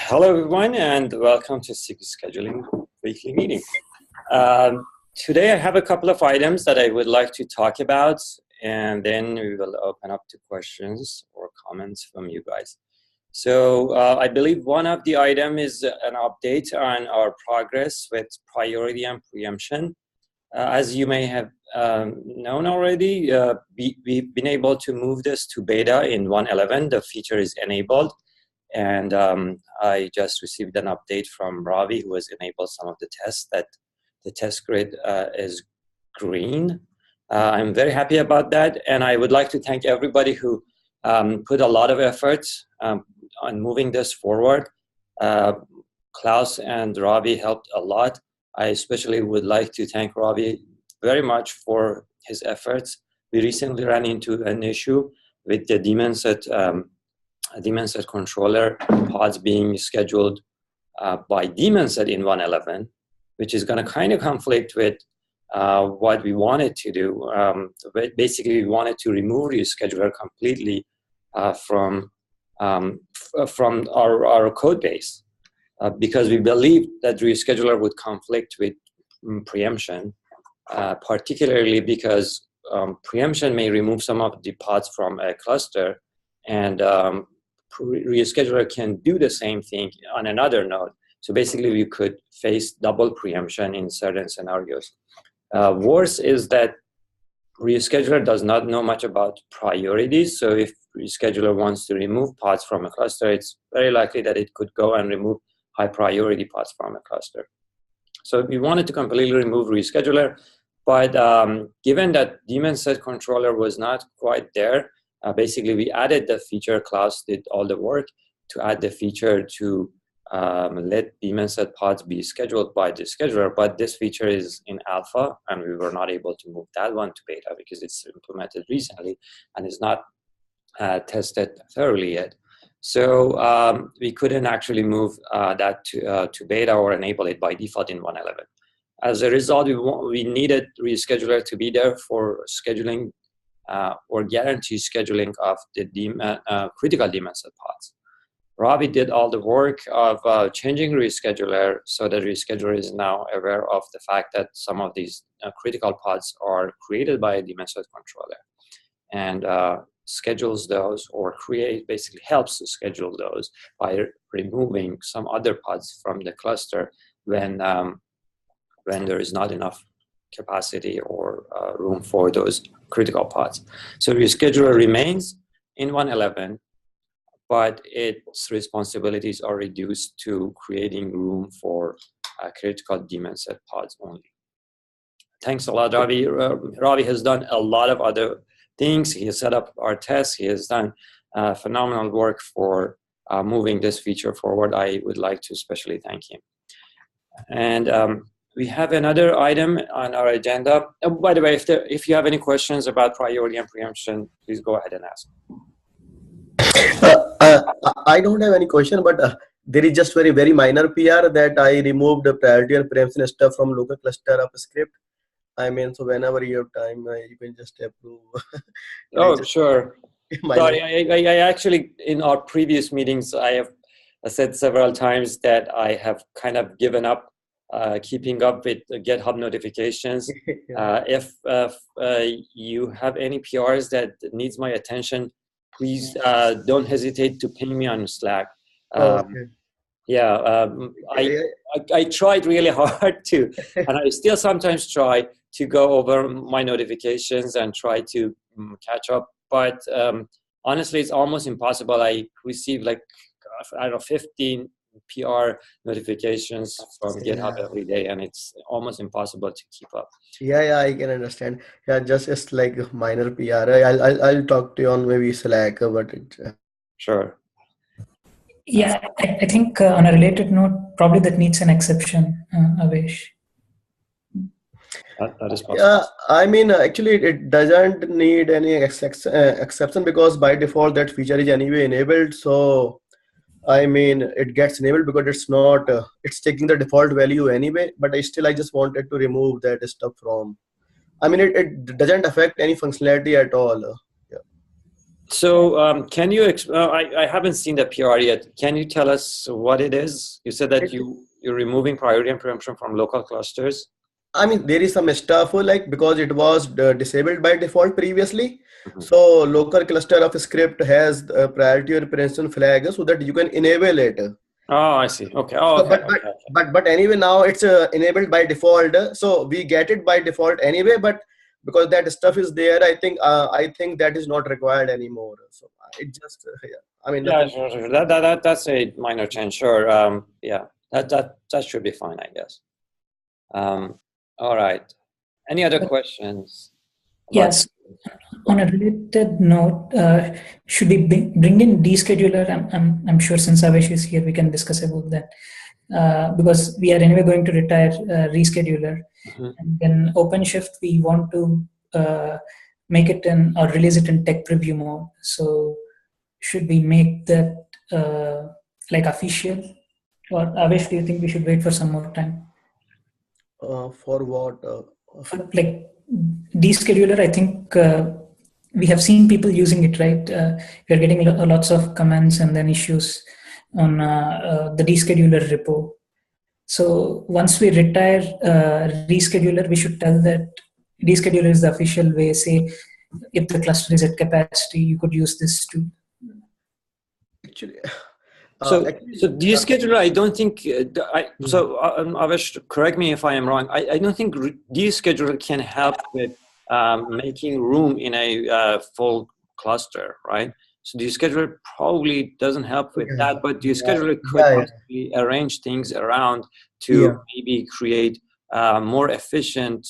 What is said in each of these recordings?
Hello, everyone, and welcome to SIG Scheduling Weekly Meeting. Today, I have a couple of items that I would like to talk about, and then we will open up to questions or comments from you guys. So I believe one of the items is an update on our progress with priority and preemption. As you may have known already, we've been able to move this to beta in 1.11. The feature is enabled. And I just received an update from Ravi, who has enabled some of the tests, that the test grid is green. I'm very happy about that. And I would like to thank everybody who put a lot of effort on moving this forward. Klaus and Ravi helped a lot. I especially would like to thank Ravi very much for his efforts. We recently ran into an issue with the daemon set controller pods being scheduled by daemon set in 1.11, which is going to kind of conflict with what we wanted to do. Basically, we wanted to remove rescheduler completely from our code base because we believed that rescheduler would conflict with preemption, particularly because preemption may remove some of the pods from a cluster, and rescheduler can do the same thing on another node. So basically, we could face double preemption in certain scenarios. Worse is that rescheduler does not know much about priorities. So if rescheduler wants to remove pods from a cluster, it's very likely that it could go and remove high priority pods from a cluster. So we wanted to completely remove rescheduler, but given that daemon set controller was not quite there, basically we added the feature. Klaus did all the work to add the feature to let daemon set pods be scheduled by the scheduler, but this feature is in alpha, and we were not able to move that one to beta because it's implemented recently and is not tested thoroughly yet. So we couldn't actually move that to beta or enable it by default in 1.11. As a result, we needed rescheduler to be there for scheduling or guarantee scheduling of the critical daemon set pods. Ravi did all the work of changing rescheduler so that rescheduler is now aware of the fact that some of these critical pods are created by a daemon set controller, and schedules those, or basically helps to schedule those by removing some other pods from the cluster when there is not enough capacity or room for those critical pods. So rescheduler remains in 1.11, but its responsibilities are reduced to creating room for critical daemon set pods only. Thanks a lot, Ravi. Ravi has done a lot of other things. He has set up our tests. He has done phenomenal work for moving this feature forward. I would like to especially thank him. And we have another item on our agenda. By the way, if you have any questions about priority and preemption, please go ahead and ask. I don't have any question, but there is just very minor PR that I removed the priority and preemption stuff from local cluster of script. I mean, so whenever you have time, you can just approve. Oh, sure. Sorry, I actually, in our previous meetings, I have said several times that I have kind of given up keeping up with GitHub notifications. If you have any PRs that needs my attention, please don't hesitate to ping me on Slack. Okay. Yeah, I tried really hard to, and I still sometimes try to go over my notifications and try to catch up. But honestly, it's almost impossible. I receive like, I don't know, 15 PR notifications from GitHub every day, and it's almost impossible to keep up. Yeah, I can understand. Yeah, just like minor PR. I'll talk to you on maybe Slack about it. Sure. Yeah, I think on a related note, probably that needs an exception, Avesh. That is possible. Yeah, I mean, actually, it doesn't need any exception because by default that feature is anyway enabled. So, I mean, it gets enabled because it's not, it's taking the default value anyway. But I just wanted to remove that stuff from. I mean, it doesn't affect any functionality at all. So can you, I haven't seen the PR yet. Can you tell us what it is? You said that you're removing priority and preemption from local clusters. I mean, there is some stuff like because it was disabled by default previously. Mhm. So local cluster of script has priority or preemption flag so that you can enable it. Oh, I see. Okay. Oh, So, okay. Okay. but anyway, now it's enabled by default. So we get it by default anyway. But because that stuff is there, I think that is not required anymore. So it just yeah. I mean, Yeah, nothing. sure. That's a minor change. Sure. Yeah, that should be fine, I guess. All right. Any other questions? Yes. On a related note, should we bring in descheduler? I'm sure since Avesh is here, we can discuss about that. Because we are anyway going to retire rescheduler. Mm-hmm. And then OpenShift, we want to make it in or release it in tech preview mode. So should we make that like official? Or Avesh, do you think we should wait for some more time? For what? Like descheduler, I think we have seen people using it, right? We are getting lots of comments and then issues on the descheduler repo. So once we retire rescheduler, we should tell that descheduler is the official way. Say, if the cluster is at capacity, you could use this too. Actually, So descheduler, I don't think. Avesh, correct me if I am wrong. I don't think descheduler can help with making room in a full cluster, right? So descheduler probably doesn't help with that, but descheduler could possibly arrange things around to maybe create more efficient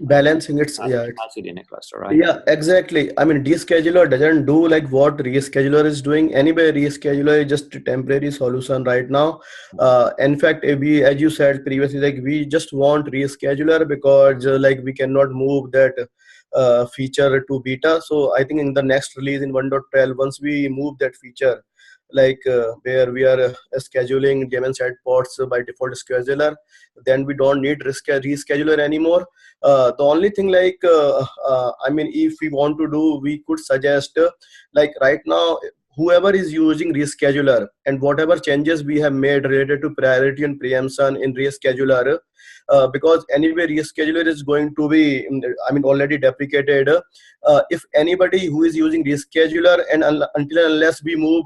balancing its capacity in a cluster, right? Yeah, exactly. I mean, descheduler doesn't do like what rescheduler is doing. Anyway, rescheduler is just a temporary solution right now. In fact, if we, as you said previously, like we just want rescheduler because like we cannot move that feature to beta. So I think in the next release in 1.12, once we move that feature, like where we are scheduling Daemon set ports by default scheduler, then we don't need rescheduler anymore. The only thing like I mean, if we want to do, we could suggest like right now whoever is using rescheduler and whatever changes we have made related to priority and preemption in rescheduler, because anyway rescheduler is going to be I mean already deprecated. If anybody who is using rescheduler and until and unless we move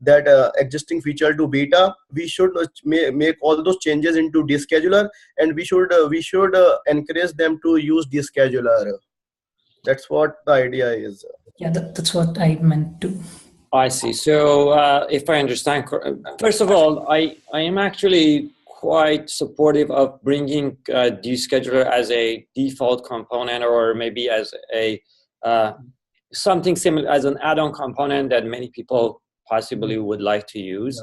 that existing feature to beta, we should make all those changes into descheduler, and we should encourage them to use descheduler. That's what the idea is. Yeah, that's what I meant to. I see. So if I understand, first of all, I am actually quite supportive of bringing descheduler as a default component, or maybe as a something similar as an add-on component that many people possibly would like to use.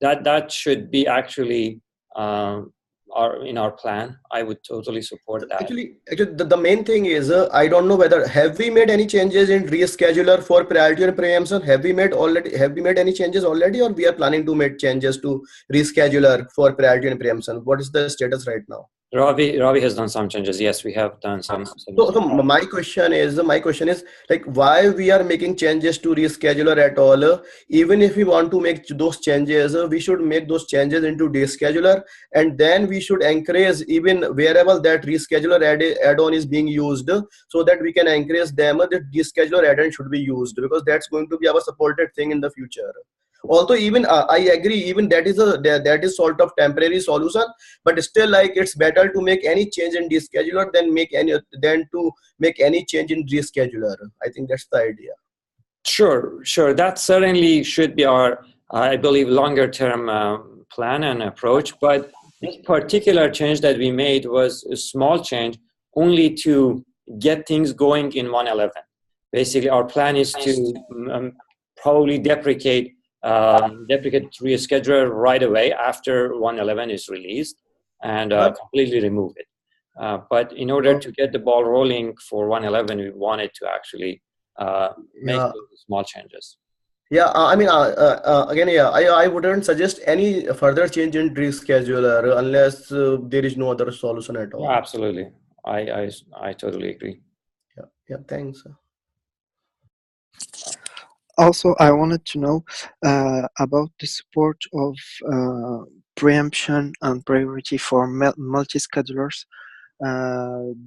That should be actually in our plan. I would totally support that. Actually the main thing is I don't know whether have we made any changes in rescheduler for priority and preemption. Have we made any changes already, or we are planning to make changes to rescheduler for priority and preemption? What is the status right now? Ravi has done some changes. Yes, we have done some. So my question is like why we are making changes to rescheduler at all? Even if we want to make those changes, we should make those changes into descheduler, and then we should encourage even wherever that rescheduler add-on is being used, so that we can encourage them that descheduler add-on should be used, because that's going to be our supported thing in the future. Although even I agree, even that is sort of temporary solution, but still like it's better to make any change in descheduler than to make any change in rescheduler. I think that's the idea. Sure. That certainly should be our, I believe, longer term plan and approach. But this particular change that we made was a small change, only to get things going in 1.11. Basically, our plan is to probably deprecate rescheduler right away after 1.11 is released, and completely remove it. But in order to get the ball rolling for 1.11, we wanted to actually make those small changes. I mean, again, I wouldn't suggest any further change in rescheduler unless there is no other solution at all. Yeah, absolutely. I totally agree. Yeah, thanks. Also, I wanted to know about the support of preemption and priority for multi-schedulers.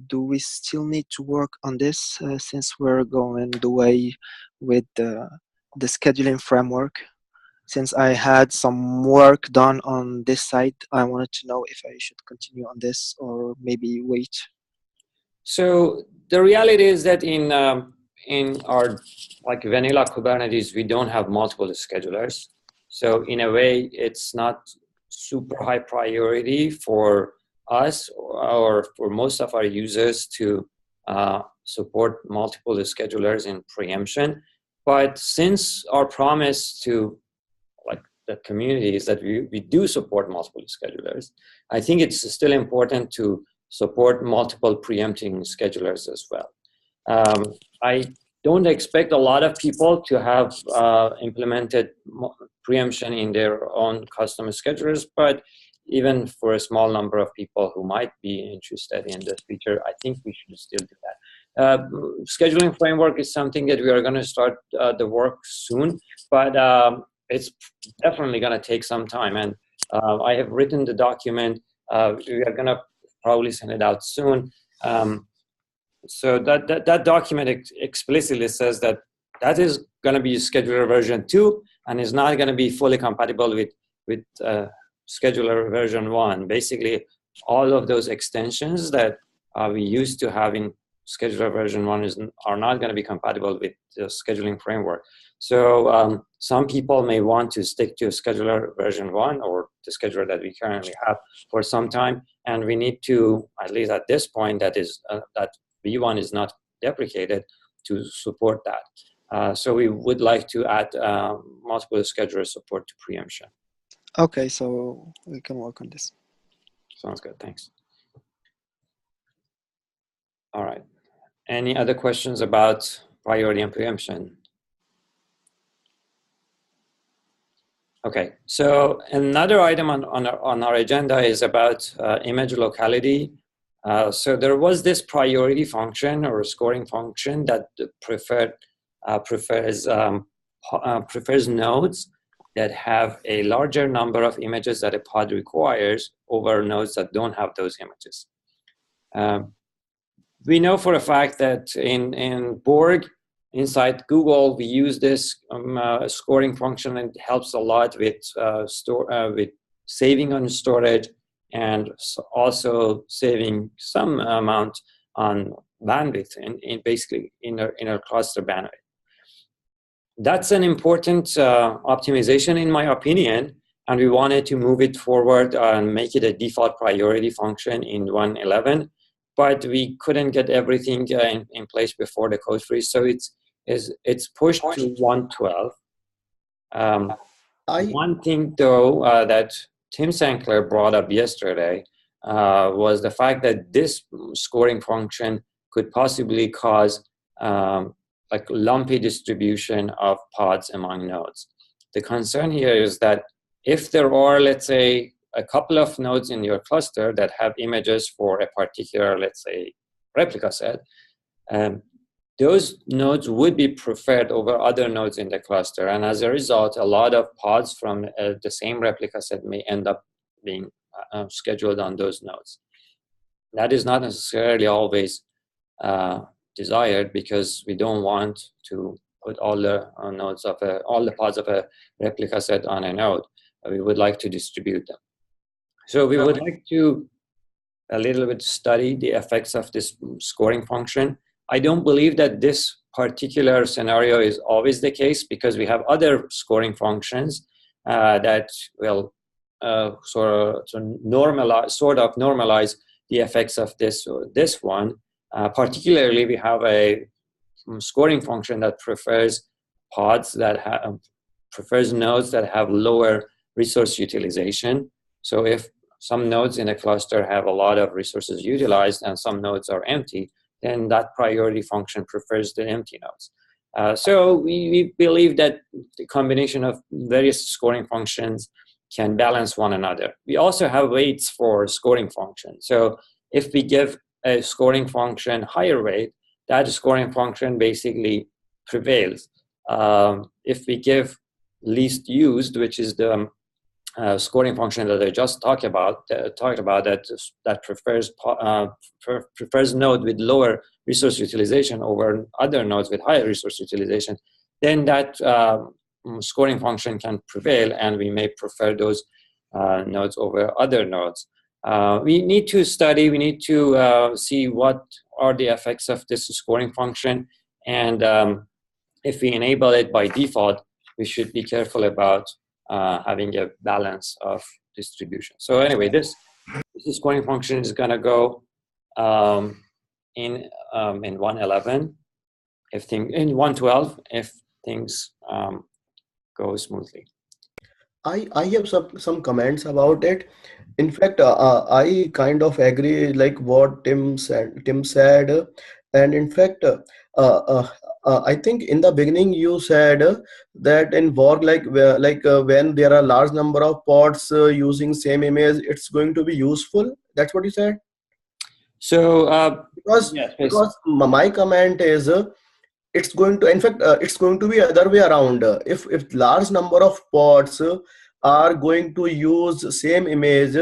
Do we still need to work on this since we're going the way with the scheduling framework? Since I had some work done on this side, I wanted to know if I should continue on this or maybe wait. So the reality is that in our like vanilla Kubernetes, we don't have multiple schedulers. So in a way, it's not super high priority for us or for most of our users to support multiple schedulers in preemption. But since our promise to like the community is that we do support multiple schedulers, I think it's still important to support multiple preempting schedulers as well. I don't expect a lot of people to have implemented preemption in their own custom schedulers, but even for a small number of people who might be interested in this feature, I think we should still do that. Scheduling framework is something that we are going to start the work soon, but it's definitely going to take some time. And I have written the document. We are going to probably send it out soon. So that document explicitly says that that is going to be scheduler version 2 and is not going to be fully compatible with scheduler version 1. Basically, all of those extensions that we used to have in scheduler version 1 are not going to be compatible with the scheduling framework. So some people may want to stick to scheduler version 1 or the scheduler that we currently have for some time, and we need to, at least at this point, that V1 is not deprecated, to support that. So we would like to add multiple scheduler support to preemption. Okay, so we can work on this. Sounds good, thanks. All right. Any other questions about priority and preemption? Okay, so another item on our agenda is about image locality. So there was this priority function or scoring function that prefers nodes that have a larger number of images that a pod requires over nodes that don't have those images. We know for a fact that in Borg, inside Google, we use this scoring function, and it helps a lot with with saving on storage and also saving some amount on bandwidth in basically in our cluster bandwidth. That's an important optimization in my opinion, and we wanted to move it forward and make it a default priority function in 1.11, but we couldn't get everything in place before the code freeze, so it's pushed to 1.12. One thing though that Tim Sankler brought up yesterday was the fact that this scoring function could possibly cause like lumpy distribution of pods among nodes. The concern here is that if there are, let's say, a couple of nodes in your cluster that have images for a particular, let's say, replica set, those nodes would be preferred over other nodes in the cluster. And as a result, a lot of pods from the same replica set may end up being scheduled on those nodes. That is not necessarily always desired, because we don't want to put all the nodes of all the pods of a replica set on a node. We would like to distribute them. So we would like to a little bit study the effects of this scoring function. I don't believe that this particular scenario is always the case, because we have other scoring functions that will sort of normalize the effects of this one. Particularly, we have a scoring function that prefers pods that prefers nodes that have lower resource utilization. So if some nodes in a cluster have a lot of resources utilized and some nodes are empty, then that priority function prefers the empty nodes. So we believe that the combination of various scoring functions can balance one another. We also have weights for scoring functions. So if we give a scoring function higher weight, that scoring function basically prevails. if we give least used, which is the scoring function that I just talked about that prefers node with lower resource utilization over other nodes with higher resource utilization, then that scoring function can prevail, and we may prefer those nodes over other nodes. We need to study, we need to see what are the effects of this scoring function, and if we enable it by default, we should be careful about having a balance of distribution. So anyway, this scoring function is going to go in 111 in 112 if things go smoothly. I have some comments about it. In fact, I kind of agree like what Tim said, and in fact, I think in the beginning you said that in Borg, when there are large number of pods using same image, it's going to be useful. That's what you said. So Because yes, my comment is. It's going to, in fact, it's going to be other way around. If large number of pods are going to use same image,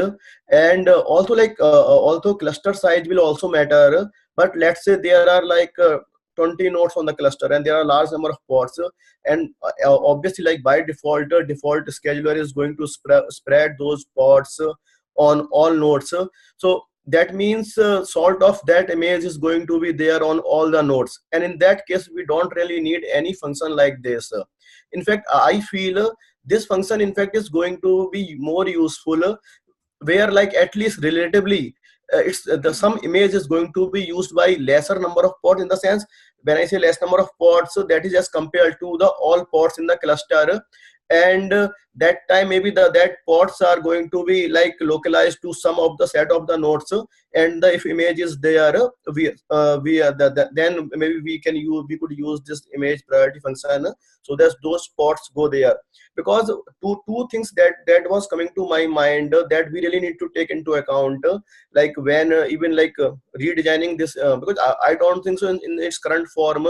and also cluster size will also matter. But let's say there are 20 nodes on the cluster, and there are large number of pods, and obviously, like by default, default scheduler is going to spread those pods on all nodes. So that means sort of that image is going to be there on all the nodes, and in that case we don't really need any function like this. In fact, I feel this function in fact is going to be more useful where like at least relatively it's the some image is going to be used by lesser number of pods. In the sense, when I say less number of pods, so that is as compared to the all pods in the cluster, and that time maybe that pods are going to be like localized to some of the set of the nodes, and if image is there, then maybe we could use this image priority function, so that those pods go there. Because two things that was coming to my mind that we really need to take into account, like when even redesigning this, because I don't think so in its current form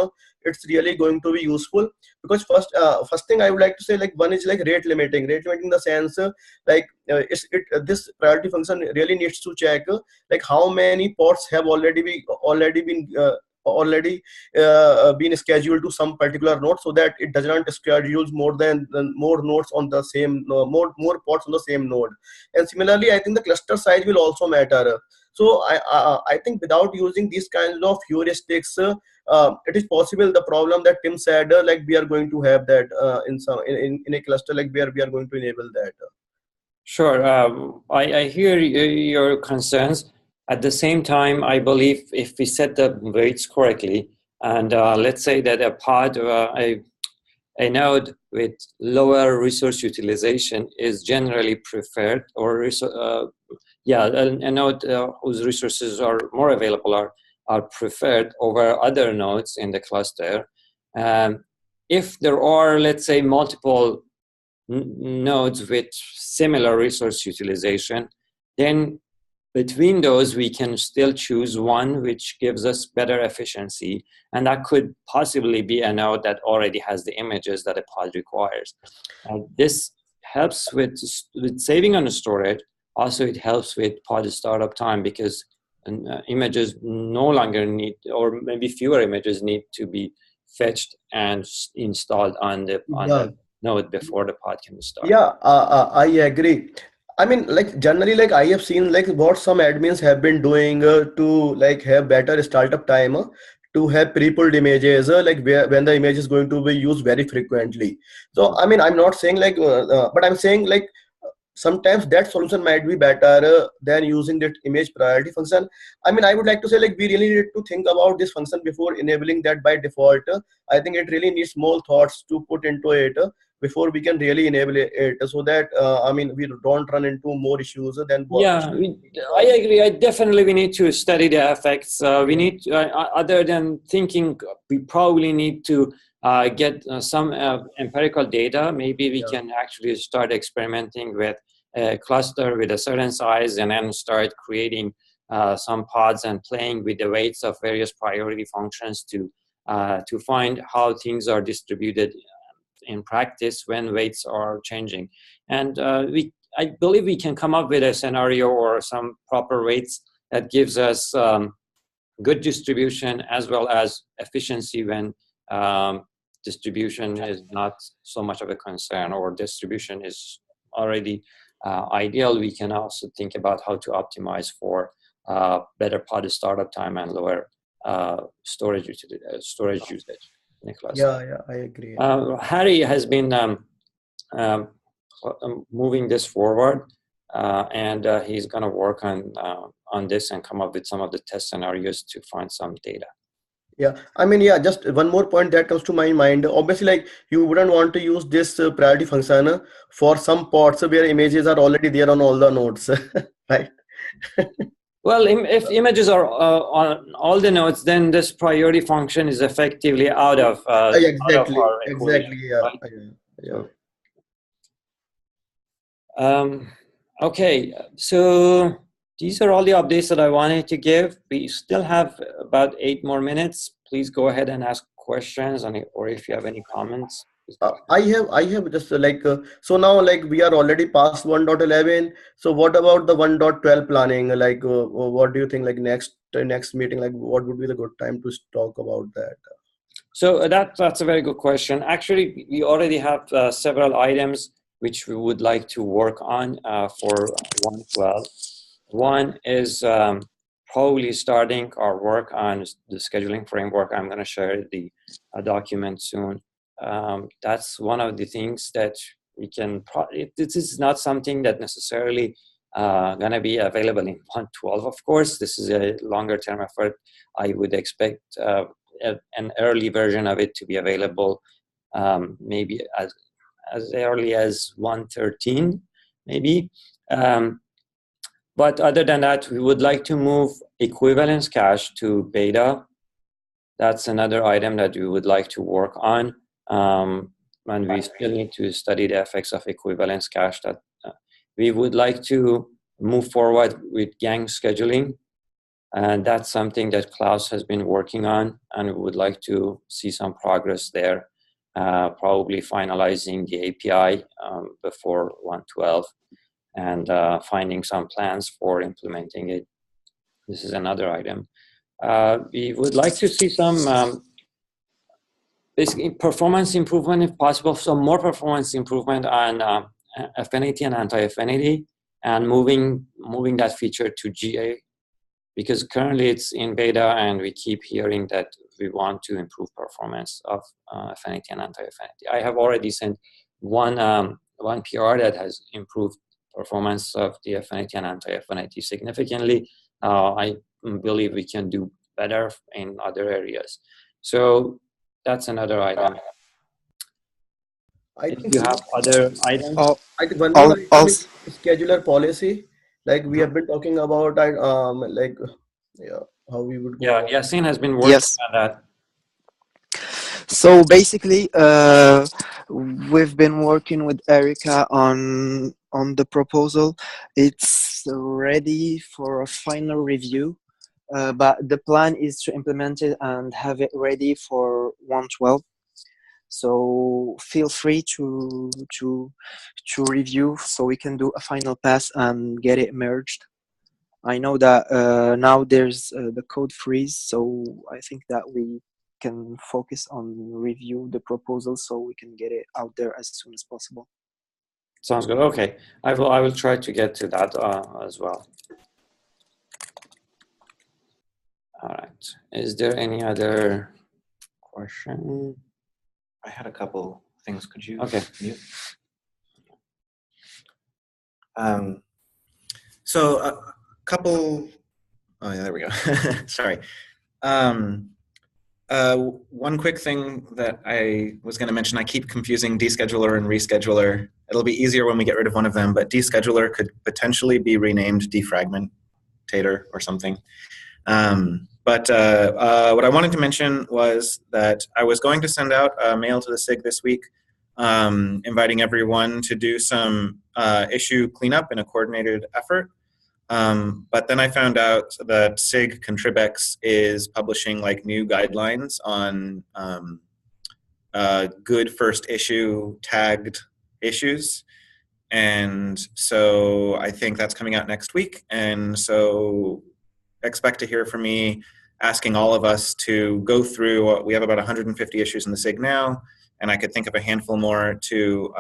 it's really going to be useful. Because first thing I would like to say, like one is like rate limiting in the sense this priority function really needs to check like how many pods have already been scheduled to some particular node, so that it does not schedule more nodes on the same more pods on the same node. And similarly, I think the cluster size will also matter. So I think without using these kinds of heuristics, it is possible the problem that Tim said, like we are going to have that in a cluster, like where we are going to enable that. Sure, I hear your concerns. At the same time, I believe if we set the weights correctly, and let's say that a pod, a node with lower resource utilization is generally preferred, or a node whose resources are more available are preferred over other nodes in the cluster. If there are, let's say, multiple nodes with similar resource utilization, then between those we can still choose one which gives us better efficiency, and that could possibly be a node that already has the images that a pod requires. This helps with saving on the storage. Also, it helps with pod startup time, because images no longer need, or maybe fewer images need to be fetched and installed on the node before the pod can start. Yeah, I agree. I mean, like generally, like I have seen like what some admins have been doing to like have better startup time, to have pre-pulled images, when the image is going to be used very frequently. So I mean, I'm not saying like, but I'm saying like sometimes that solution might be better than using that image priority function. I mean, I would like to say like we really need to think about this function before enabling that by default. I think it really needs more thoughts to put into it before we can really enable it, so that I mean we don't run into more issues than what. Yeah, I agree. We need to study the effects. We need to, other than thinking, we probably need to get some empirical data. Maybe we can actually start experimenting with a cluster with a certain size, and then start creating some pods and playing with the weights of various priority functions to find how things are distributed in practice when weights are changing. And I believe we can come up with a scenario or some proper weights that gives us good distribution as well as efficiency when distribution is not so much of a concern, or distribution is already ideal. We can also think about how to optimize for better pod startup time and lower storage usage. Nicholas. Yeah, I agree. Harry has been moving this forward, and he's going to work on this and come up with some of the test scenarios to find some data. Yeah, I mean, yeah, just one more point that comes to my mind. Obviously, like, you wouldn't want to use this priority function for some pods where images are already there on all the nodes, right? Well, if images are on all the nodes, then this priority function is effectively out of exactly, our equation, yeah, right? yeah. Okay, so these are all the updates that I wanted to give. We still have about 8 more minutes. Please go ahead and ask questions, or if you have any comments. I have just so now, like, we are already past 1.11. So what about the 1.12 planning? Like, what do you think? Like, next meeting, like, what would be the good time to talk about that? So that's a very good question. Actually, we already have several items which we would like to work on for 1.12. One is probably starting our work on the scheduling framework. I'm going to share the document soon. That's one of the things that we can, this is not something that necessarily going to be available in 1.12. Of course, this is a longer term effort. I would expect an early version of it to be available maybe as early as 1.13, maybe. But other than that, we would like to move equivalence cache to beta. That's another item that we would like to work on. And we still need to study the effects of equivalence cache. That we would like to move forward with gang scheduling. And that's something that Klaus has been working on, and we would like to see some progress there, probably finalizing the API before 1.12 and finding some plans for implementing it. This is another item. We would like to see some basically performance improvement, if possible, some more performance improvement on affinity and anti-affinity, and moving that feature to GA, because currently it's in beta and we keep hearing that we want to improve performance of affinity and anti-affinity. I have already sent one PR that has improved performance of the affinity and anti-affinity significantly. I believe we can do better in other areas. So that's another item. I think you have other items. I think one more item is scheduler policy. Like, we have been talking about, like, yeah, how we would go. Yeah, Yasin has been working on that. So basically, we've been working with Erica on the proposal. It's ready for a final review, but the plan is to implement it and have it ready for 1.12. So feel free to review, so we can do a final pass and get it merged. I know that now there's the code freeze, so I think that we can focus on review the proposal so we can get it out there as soon as possible. Sounds good. Okay, I will try to get to that as well. All right. Is there any other question? I had a couple things. Could you mute? So a couple. Oh, yeah, there we go. Sorry. One quick thing that I was going to mention, I keep confusing descheduler and rescheduler. It'll be easier when we get rid of one of them, but descheduler could potentially be renamed defragmentator or something. But what I wanted to mention was that I was going to send out a mail to the SIG this week, inviting everyone to do some issue cleanup in a coordinated effort. But then I found out that SIG Contribex is publishing like new guidelines on good first issue tagged issues. And so I think that's coming out next week. And so expect to hear from me asking all of us to go through, we have about 150 issues in the SIG now, and I could think of a handful more to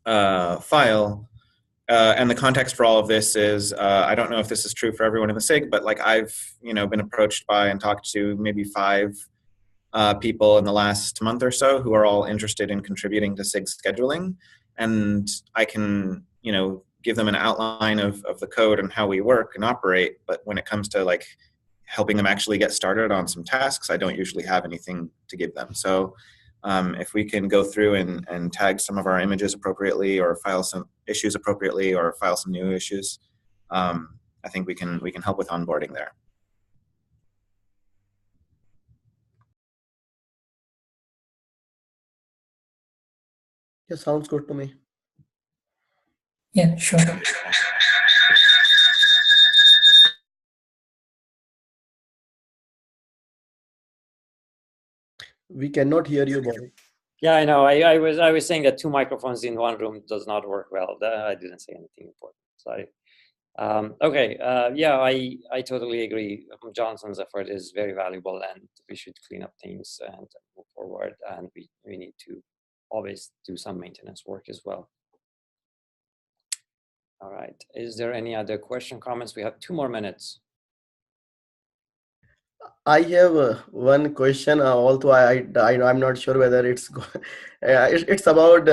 file. And the context for all of this is, I don't know if this is true for everyone in the SIG, but like I've been approached by and talked to maybe 5 people in the last month or so who are all interested in contributing to SIG scheduling. And I can, give them an outline of the code and how we work and operate. But when it comes to like helping them actually get started on some tasks, I don't usually have anything to give them. So if we can go through and tag some of our images appropriately, or file some issues appropriately, or file some new issues, I think we can help with onboarding there. Yeah, sounds good to me. Yeah, sure. We cannot hear you, Bobby. Yeah, I know. I was saying that 2 microphones in one room does not work well. I didn't say anything important. Sorry. Okay. Yeah, I totally agree. Johnson's effort is very valuable, and we should clean up things and move forward. And we need to always do some maintenance work as well. All right. Is there any other question, comments? We have 2 more minutes. I have one question. Although I'm not sure whether it's about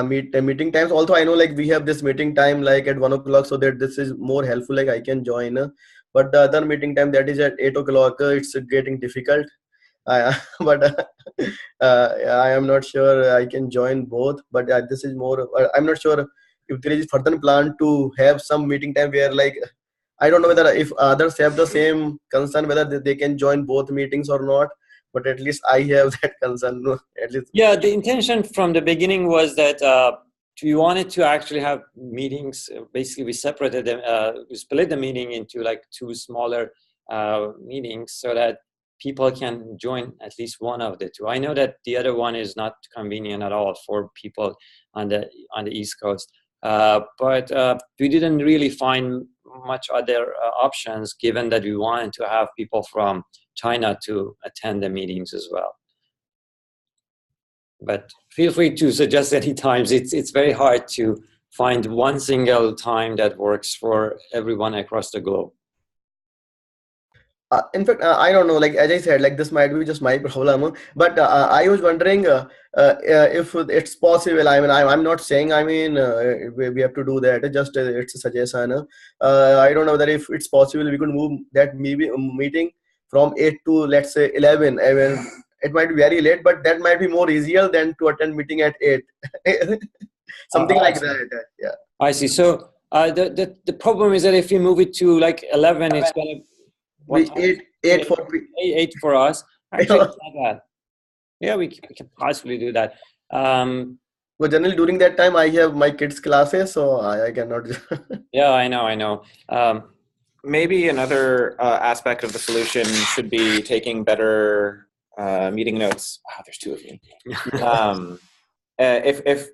meeting times. Although I know like we have this meeting time like at 1 o'clock, so that this is more helpful. Like I can join. But the other meeting time that is at 8 o'clock, it's getting difficult. But I am not sure I can join both. But this is more. I'm not sure if there is further plan to have some meeting time where like. I don't know whether if others have the same concern, whether they can join both meetings or not, but at least I have that concern. At least. Yeah, the intention from the beginning was that we wanted to actually have meetings. Basically, we separated them, we split the meeting into like 2 smaller meetings so that people can join at least one of the 2. I know that the other one is not convenient at all for people on the East Coast, but we didn't really find much other options, given that we wanted to have people from China to attend the meetings as well. But feel free to suggest any times. It's very hard to find one single time that works for everyone across the globe. In fact, I don't know, like as I said, like this might be just my problem, but I was wondering if it's possible. I mean, I'm not saying, I mean, we have to do that. Just it's a suggestion. I don't know that if it's possible, we could move that maybe meeting from 8 to, let's say, 11. I mean, it might be very late, but that might be more easier than to attend meeting at 8. Something like that. Yeah. I see. So the problem is that if you move it to like 11, it's going to Eight for us. Actually, it's not bad. Yeah, we can possibly do that. Well, generally during that time, I have my kids' classes, so I cannot. Yeah, I know. Maybe another aspect of the solution should be taking better meeting notes. Wow, there's 2 of me. If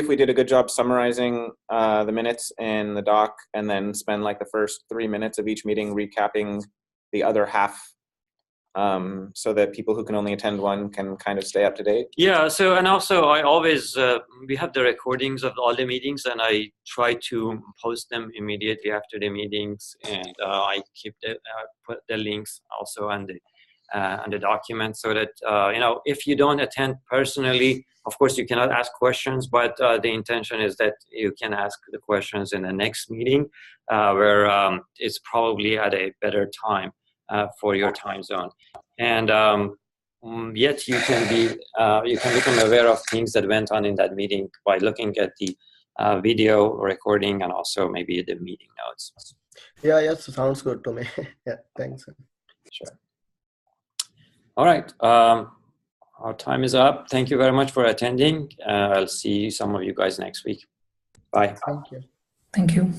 we did a good job summarizing the minutes in the doc, and then spend like the first 3 minutes of each meeting recapping the other half, so that people who can only attend one can kind of stay up to date. Yeah. So, and also I always we have the recordings of all the meetings, and I try to post them immediately after the meetings, and I keep put the links also on the document, so that if you don't attend personally, of course you cannot ask questions, but the intention is that you can ask the questions in the next meeting, where it's probably at a better time for your time zone, and yet you can become aware of things that went on in that meeting by looking at the video recording and also maybe the meeting notes. Yeah, yes, sounds good to me. Yeah, thanks. Sure. All right. Our time is up. Thank you very much for attending. I'll see some of you guys next week. Bye. Thank you. Thank you.